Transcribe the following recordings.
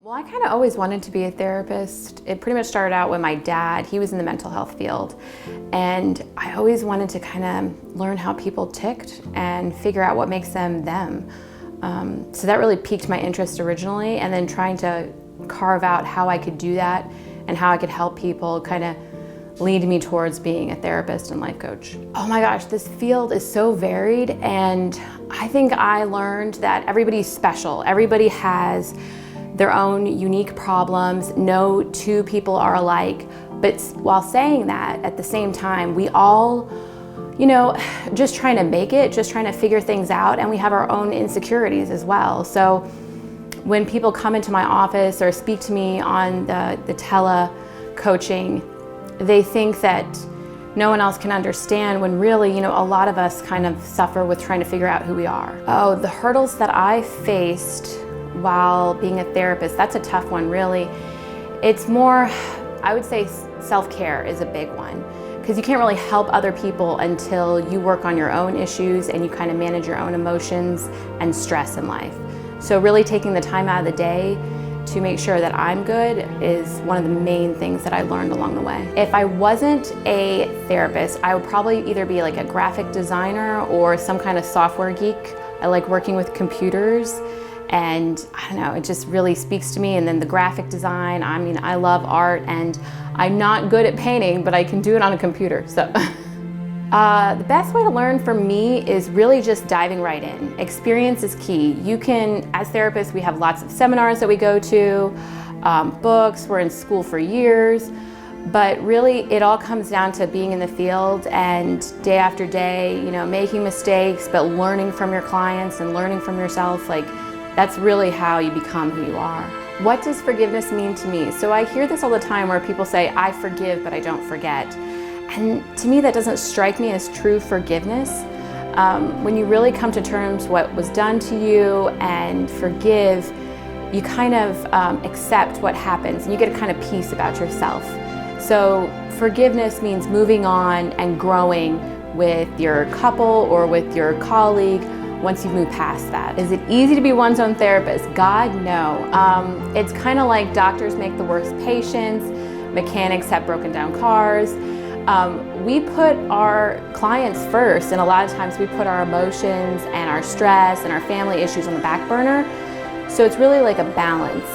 Well, I kind of always wanted to be a therapist. It pretty much started out with my dad. He was in the mental health field, and I always wanted to kind of learn how people ticked and figure out what makes them them. So that really piqued my interest originally, and then trying to carve out how I could do that and how I could help people kind of lead me towards being a therapist and life coach. Oh my gosh, this field is so varied, and I think I learned that everybody's special. Everybody has their own unique problems. No two people are alike. But while saying that, at the same time, we all, just trying to make it, just trying to figure things out, and we have our own insecurities as well. So when people come into my office or speak to me on the tele-coaching, they think that no one else can understand, when really, a lot of us kind of suffer with trying to figure out who we are. Oh, the hurdles that I faced while being a therapist, that's a tough one, really. It's more, I would say self-care is a big one, because you can't really help other people until you work on your own issues and you kind of manage your own emotions and stress in life. So really taking the time out of the day to make sure that I'm good is one of the main things that I learned along the way. If I wasn't a therapist, I would probably either be like a graphic designer or some kind of software geek. I like working with computers, and I don't know, it just really speaks to me. And then the graphic design, I love art, and I'm not good at painting, but I can do it on a computer, so. The best way to learn for me is really just diving right in. Experience is key. You can, as therapists, we have lots of seminars that we go to, books, we're in school for years, but really it all comes down to being in the field and day after day, making mistakes, but learning from your clients and learning from yourself. That's really how you become who you are. What does forgiveness mean to me? So I hear this all the time where people say, I forgive, but I don't forget. And to me, that doesn't strike me as true forgiveness. When you really come to terms with what was done to you and forgive, you kind of accept what happens, and you get a kind of peace about yourself. So forgiveness means moving on and growing with your couple or with your colleague once you've moved past that. Is it easy to be one's own therapist? God, no. It's kind of like doctors make the worst patients, mechanics have broken down cars. We put our clients first, and a lot of times we put our emotions and our stress and our family issues on the back burner. So it's really like a balance.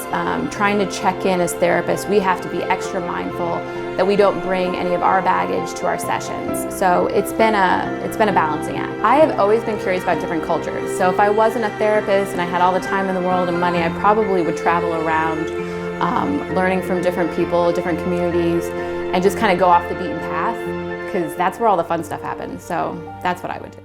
Trying to check in as therapists, we have to be extra mindful that we don't bring any of our baggage to our sessions. So it's been a balancing act. I have always been curious about different cultures. So if I wasn't a therapist and I had all the time in the world and money, I probably would travel around learning from different people, different communities, and just kind of go off the beaten path, because that's where all the fun stuff happens. So that's what I would do.